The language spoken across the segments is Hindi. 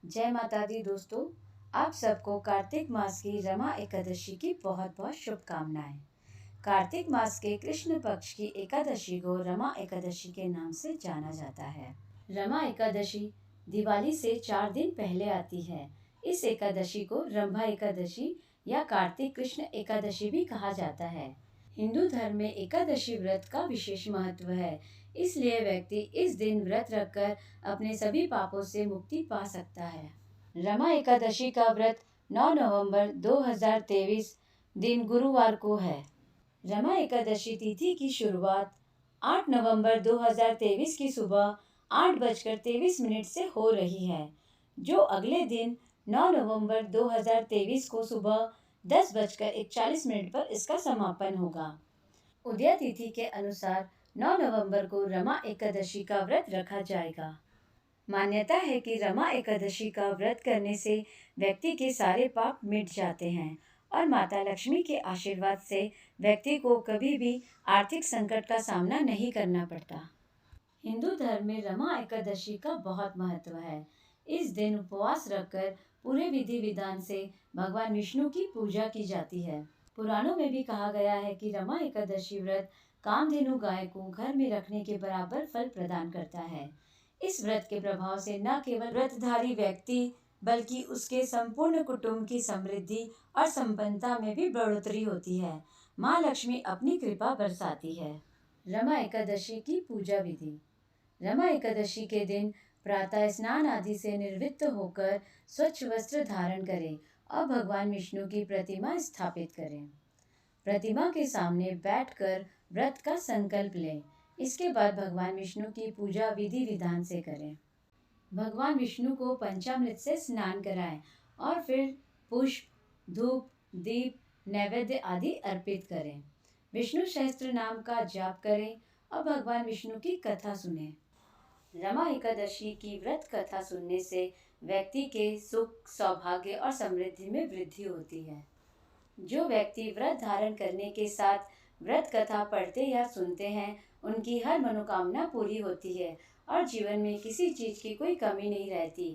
जय माता दी दोस्तों। आप सबको कार्तिक मास की रमा एकादशी की बहुत बहुत शुभकामनाएं। कार्तिक मास के कृष्ण पक्ष की एकादशी को रमा एकादशी के नाम से जाना जाता है। रमा एकादशी दिवाली से 4 दिन पहले आती है। इस एकादशी को रंभा एकादशी या कार्तिक कृष्ण एकादशी भी कहा जाता है। हिंदू धर्म में एकादशी व्रत का विशेष महत्व है, इसलिए व्यक्ति इस दिन व्रत रखकर अपने सभी पापों से मुक्ति पा सकता है। रमा एकादशी का व्रत 9 नवंबर 2023 दिन गुरुवार को है। रमा एकादशी तिथि की शुरुआत 8 नवंबर 2023 की सुबह 8:23 से हो रही है, जो अगले दिन 9 नवंबर 2023 को सुबह 10:41 पर इसका समापन होगा। उदय तिथि के अनुसार 9 नवंबर को रमा एकादशी का व्रत रखा जाएगा। मान्यता है कि रमा एकादशी का व्रत करने से व्यक्ति के सारे पाप मिट जाते हैं और माता लक्ष्मी के आशीर्वाद से व्यक्ति को कभी भी आर्थिक संकट का सामना नहीं करना पड़ता। हिंदू धर्म में रमा एकादशी का बहुत महत्व है। इस दिन उपवास रखकर पूरे विधि विधान से भगवान विष्णु की पूजा की जाती है। पुराणों में भी कहा गया है कि रमा एकादशी व्रत कामधेनु गाय को घर में रखने के बराबर फल प्रदान करता है। इस व्रत के प्रभाव से न केवल व्रतधारी व्यक्ति बल्कि उसके संपूर्ण कुटुंब की समृद्धि और संपन्नता में भी बढ़ोतरी होती है। माँ लक्ष्मी अपनी कृपा बरसाती है। रमा एकादशी की पूजा विधि। रमा एकादशी के दिन प्रातः स्नान आदि से निवृत्त होकर स्वच्छ वस्त्र धारण करें और भगवान विष्णु की प्रतिमा स्थापित करें। प्रतिमा के सामने बैठकर व्रत का संकल्प लें। इसके बाद भगवान विष्णु की पूजा विधि विधान से करें। भगवान विष्णु को पंचामृत से स्नान कराएं और फिर पुष्प, धूप, दीप, नैवेद्य आदि अर्पित करें। विष्णु सहस्त्र नाम का जाप करें और भगवान विष्णु की कथा सुनें। रमा एकादशी की व्रत कथा सुनने से व्यक्ति के सुख, सौभाग्य और समृद्धि में वृद्धि होती है। जो व्यक्ति व्रत धारण करने के साथ व्रत कथा पढ़ते या सुनते हैं, उनकी हर मनोकामना पूरी होती है और जीवन में किसी चीज की कोई कमी नहीं रहती।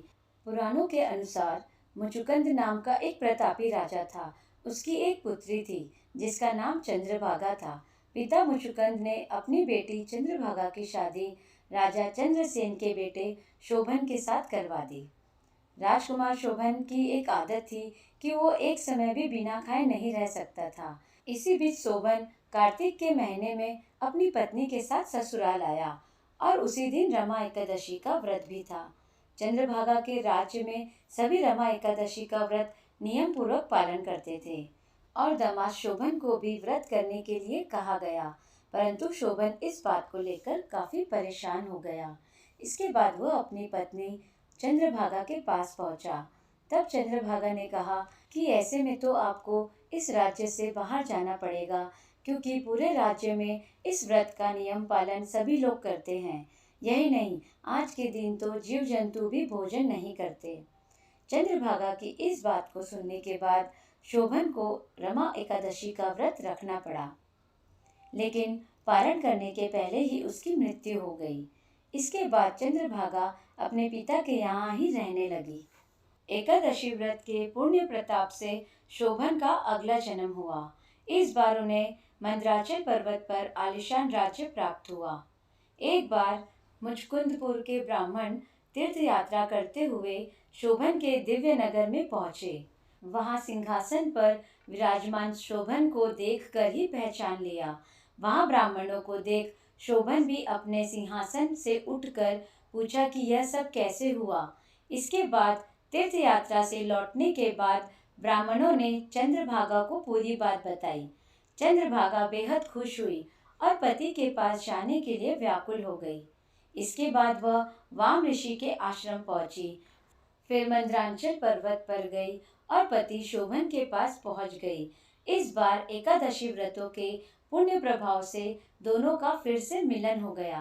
पुराणों के अनुसार मुचुकुंद नाम का एक प्रतापी राजा था। उसकी एक पुत्री थी जिसका नाम चंद्रभागा था। पिता मुचुकुंद ने अपनी बेटी चंद्रभागा की शादी राजा चंद्रसेन के बेटे शोभन के साथ करवा दी। राजकुमार शोभन की एक आदत थी कि वो एक समय भी बिना खाए नहीं रह सकता था। इसी बीच शोभन कार्तिक के महीने में अपनी पत्नी के साथ ससुराल आया और उसी दिन रमा एकादशी का व्रत भी था। चंद्रभागा के राज्य में सभी रमा एकादशी का व्रत नियम पूर्वक पालन करते थे और दामाद शोभन को भी व्रत करने के लिए कहा गया, परंतु शोभन इस बात को लेकर काफी परेशान हो गया। इसके बाद वह अपनी पत्नी चंद्रभागा के पास पहुंचा। तब चंद्रभागा ने कहा कि ऐसे में तो आपको इस राज्य से बाहर जाना पड़ेगा, क्योंकि पूरे राज्य में इस व्रत का नियम पालन सभी लोग करते हैं। यही नहीं, आज के दिन तो जीव जंतु भी भोजन नहीं करते। चंद्रभागा की इस बात को सुनने के बाद शोभन को रमा एकादशी का व्रत रखना पड़ा, लेकिन पारण करने के पहले ही उसकी मृत्यु हो गई। इसके बाद चंद्रभागा अपने पिता के यहाँ ही रहने लगी। एकादशी व्रत के पुण्य प्रताप से शोभन का अगला जन्म हुआ। इस बार उन्हें मंदराचल पर्वत पर आलीशान राज्य प्राप्त हुआ। एक बार मुचकुंदपुर के ब्राह्मण तीर्थ यात्रा करते हुए शोभन के दिव्य नगर में पहुंचे। वहां सिंहासन पर विराजमान शोभन को देखकर ही पहचान लिया। वहां ब्राह्मणों को देख शोभन भी अपने सिंहासन से उठकर पूछा कि यह सब कैसे हुआ। इसके बाद तीर्थ यात्रा से लौटने के बाद ब्राह्मणों ने चंद्रभागा को पूरी बात बताई। चंद्रभागा बेहद खुश हुई और पति के पास जाने के लिए व्याकुल हो गई। इसके बाद वह वाम ऋषि के आश्रम पहुंची, फिर मंदराचल पर्वत पर गई और पति शोभन के पास पहुंच गई। इस बार एकादशी व्रतों के पुण्य प्रभाव से दोनों का फिर से मिलन हो गया।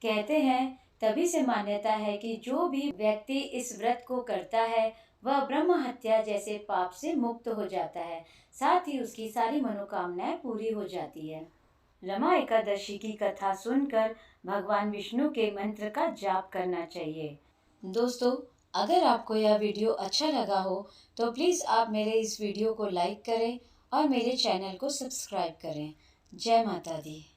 कहते हैं, तभी से मान्यता है कि जो भी व्यक्ति इस व्रत को करता है वह ब्रह्म हत्या जैसे पाप से मुक्त हो जाता है, साथ ही उसकी सारी मनोकामनाएं पूरी हो जाती है। रमा एकादशी की कथा सुनकर भगवान विष्णु के मंत्र का जाप करना चाहिए। दोस्तों, अगर आपको यह वीडियो अच्छा लगा हो तो प्लीज़ आप मेरे इस वीडियो को लाइक करें और मेरे चैनल को सब्सक्राइब करें। जय माता दी।